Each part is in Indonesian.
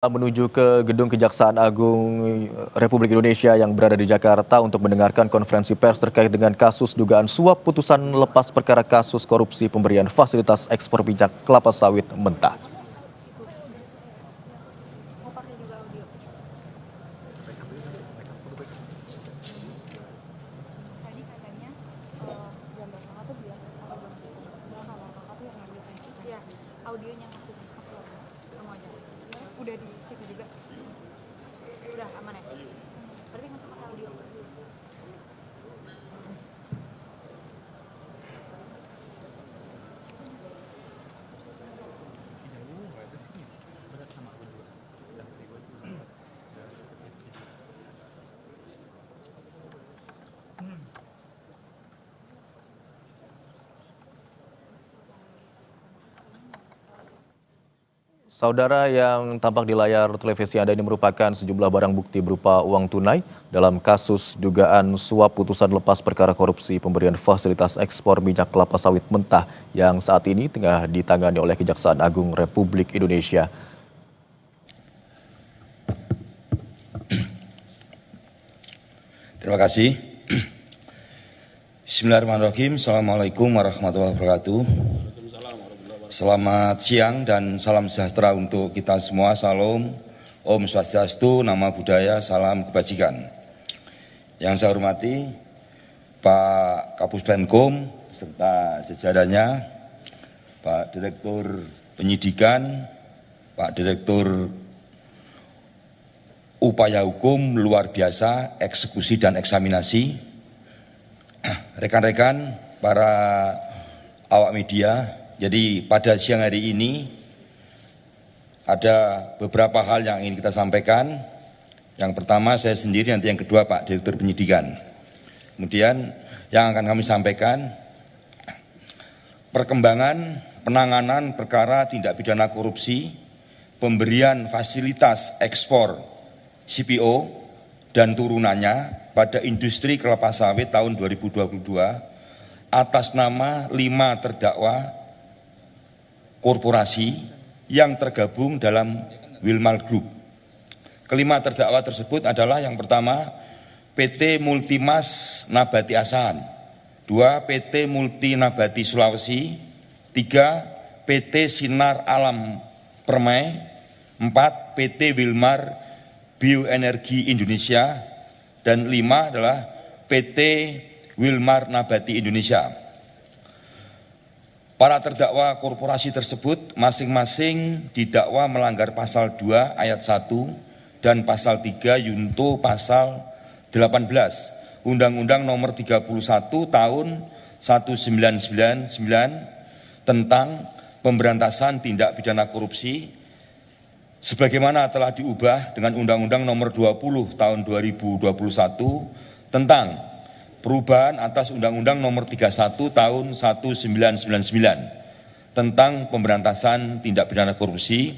Menuju ke Gedung Kejaksaan Agung Republik Indonesia yang berada di Jakarta untuk mendengarkan konferensi pers terkait dengan kasus dugaan suap putusan lepas perkara kasus korupsi pemberian fasilitas ekspor minyak kelapa sawit mentah. Audionya masih kamu aja udah di sini juga udah aman ya berarti nggak pakai audio. Saudara, yang tampak di layar televisi Anda ini merupakan sejumlah barang bukti berupa uang tunai dalam kasus dugaan suap putusan lepas perkara korupsi pemberian fasilitas ekspor minyak kelapa sawit mentah yang saat ini tengah ditangani oleh Kejaksaan Agung Republik Indonesia. Terima kasih. Bismillahirrahmanirrahim. Assalamualaikum warahmatullahi wabarakatuh. Selamat siang dan salam sejahtera untuk kita semua. Salam, Om Swastiastu, Nama Budaya, Salam Kebajikan. Yang saya hormati Pak Kapus Penkum serta jajarannya, Pak Direktur Penyidikan, Pak Direktur Upaya Hukum Luar Biasa, Eksekusi dan Eksaminasi, rekan-rekan, para awak media. Jadi pada siang hari ini ada beberapa hal yang ingin kita sampaikan. Yang pertama saya sendiri, nanti yang kedua Pak Direktur Penyidikan. Kemudian yang akan kami sampaikan, perkembangan penanganan perkara tindak pidana korupsi, pemberian fasilitas ekspor CPO dan turunannya pada industri kelapa sawit tahun 2022 atas nama 5 terdakwa korporasi yang tergabung dalam Wilmar Group. Kelima terdakwa tersebut adalah yang pertama PT Multimas Nabati Asahan, 2 PT Multi Nabati Sulawesi, 3 PT Sinar Alam Permai, 4 PT Wilmar Bioenergi Indonesia, dan 5 adalah PT Wilmar Nabati Indonesia. Para terdakwa korporasi tersebut masing-masing didakwa melanggar pasal 2 ayat 1 dan pasal 3 Yunto pasal 18 Undang-Undang Nomor 31 Tahun 1999 tentang pemberantasan tindak pidana korupsi sebagaimana telah diubah dengan Undang-Undang Nomor 20 Tahun 2021 tentang perubahan atas Undang-Undang Nomor 31 Tahun 1999 tentang pemberantasan tindak pidana korupsi,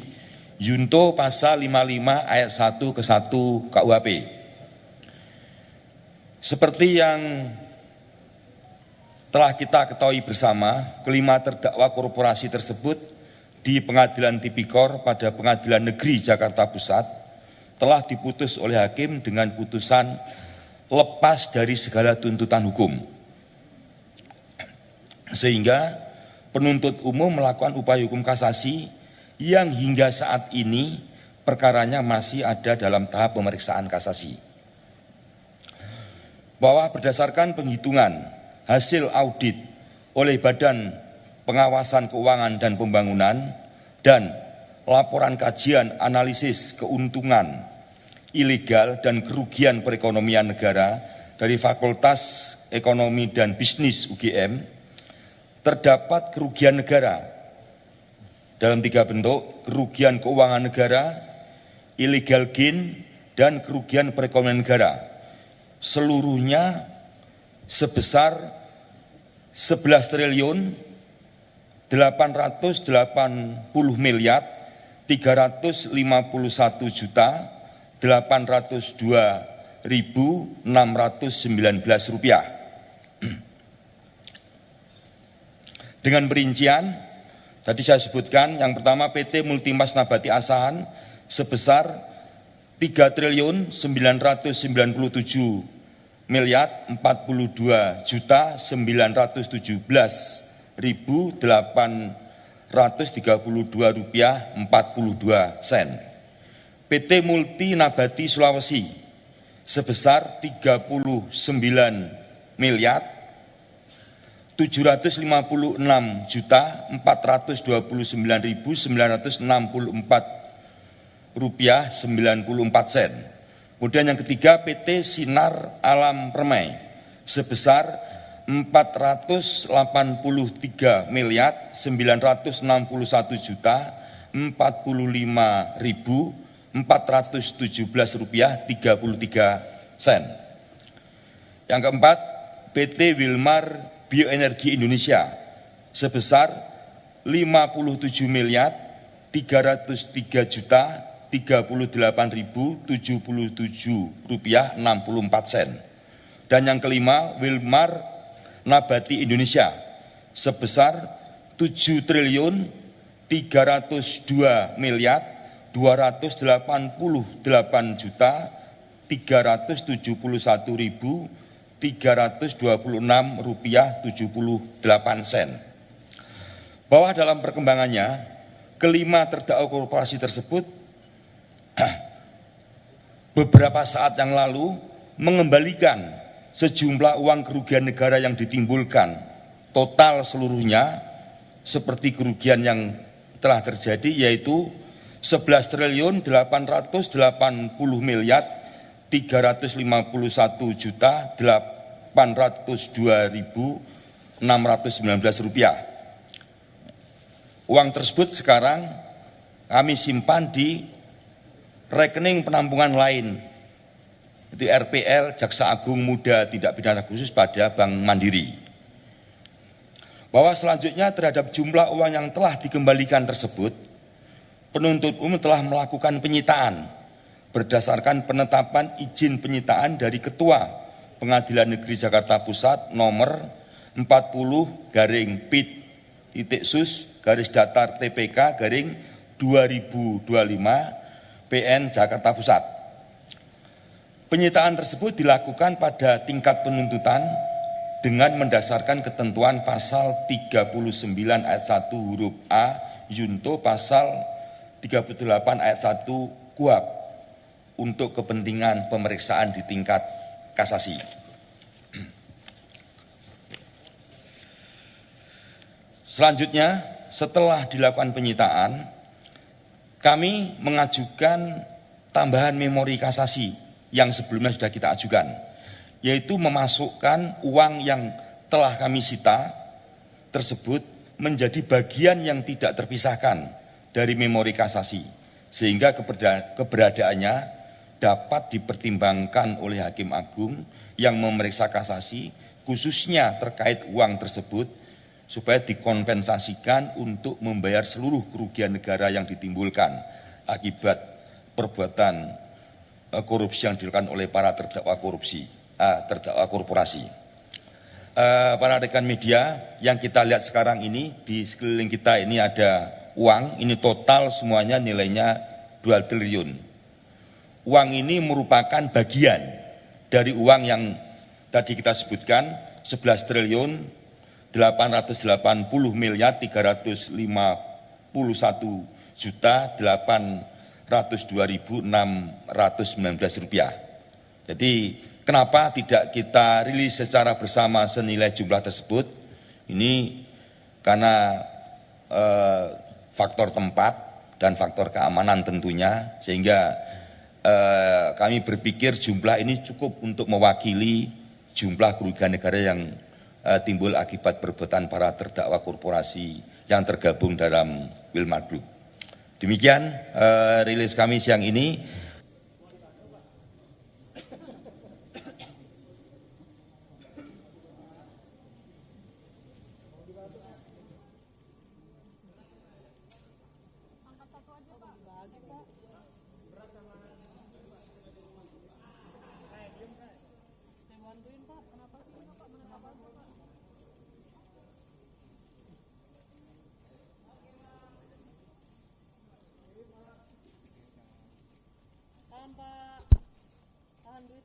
Yunto pasal 55 ayat 1 ke 1 KUHP. Seperti yang telah kita ketahui bersama, kelima terdakwa korporasi tersebut di Pengadilan Tipikor pada Pengadilan Negeri Jakarta Pusat telah diputus oleh hakim dengan putusan lepas dari segala tuntutan hukum. Sehingga penuntut umum melakukan upaya hukum kasasi yang hingga saat ini perkaranya masih ada dalam tahap pemeriksaan kasasi. Bahwa berdasarkan penghitungan hasil audit oleh Badan Pengawasan Keuangan dan Pembangunan dan laporan kajian analisis keuntungan ilegal dan kerugian perekonomian negara dari Fakultas Ekonomi dan Bisnis UGM, terdapat kerugian negara dalam 3 bentuk: kerugian keuangan negara, illegal gain, dan kerugian perekonomian negara, seluruhnya sebesar 11 triliun 880 miliar 351 juta 802.619 rupiah. Dengan perincian, tadi saya sebutkan yang pertama PT Multimas Nabati Asahan sebesar 3.942.917.832 rupiah 42 sen. PT Multi Nabati Sulawesi sebesar 39.756.429.964 rupiah 94 sen. Kemudian yang ketiga PT Sinar Alam Permai sebesar 484.961.045.417 rupiah 33 sen. Yang keempat, PT Wilmar Bioenergi Indonesia sebesar 57.303.038.077 rupiah 64 sen. Dan yang kelima, Wilmar Nabati Indonesia sebesar 7.302.288.371.326 rupiah 78 sen. Bahwa dalam perkembangannya, kelima terdakwa korporasi tersebut beberapa saat yang lalu mengembalikan sejumlah uang kerugian negara yang ditimbulkan, total seluruhnya seperti kerugian yang telah terjadi yaitu 11.851.802.619 rupiah. Uang tersebut sekarang kami simpan di rekening penampungan lain, itu RPL Jaksa Agung Muda Tindak Pidana Khusus pada Bank Mandiri. Bahwa selanjutnya terhadap jumlah uang yang telah dikembalikan tersebut, penuntut umum telah melakukan penyitaan berdasarkan penetapan izin penyitaan dari Ketua Pengadilan Negeri Jakarta Pusat nomor 40-PIT-SUS-TPK-2025 PN Jakarta Pusat. Penyitaan tersebut dilakukan pada tingkat penuntutan dengan mendasarkan ketentuan pasal 39 ayat 1 huruf A Junto pasal 38 ayat 1 KUHP untuk kepentingan pemeriksaan di tingkat kasasi. Selanjutnya, setelah dilakukan penyitaan, kami mengajukan tambahan memori kasasi yang sebelumnya sudah kita ajukan, yaitu memasukkan uang yang telah kami sita tersebut menjadi bagian yang tidak terpisahkan dari memori kasasi, sehingga keberadaannya dapat dipertimbangkan oleh Hakim Agung yang memeriksa kasasi, khususnya terkait uang tersebut, supaya dikompensasikan untuk membayar seluruh kerugian negara yang ditimbulkan akibat perbuatan korupsi yang dilakukan oleh para terdakwa korporasi. Para rekan media, yang kita lihat sekarang ini di sekeliling kita ini ada uang, ini total semuanya nilainya 2 triliun. Uang ini merupakan bagian dari uang yang tadi kita sebutkan 11 triliun 880 miliar 351 juta 802.619 rupiah. Jadi kenapa tidak kita rilis secara bersama senilai jumlah tersebut? Ini karena faktor tempat dan faktor keamanan tentunya, sehingga kami berpikir jumlah ini cukup untuk mewakili jumlah kerugian negara yang timbul akibat perbuatan para terdakwa korporasi yang tergabung dalam Wilmar Group. Demikian rilis kami siang ini.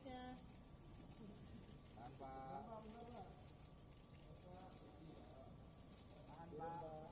masnya. Tahan, Pak. Tahan, Pak.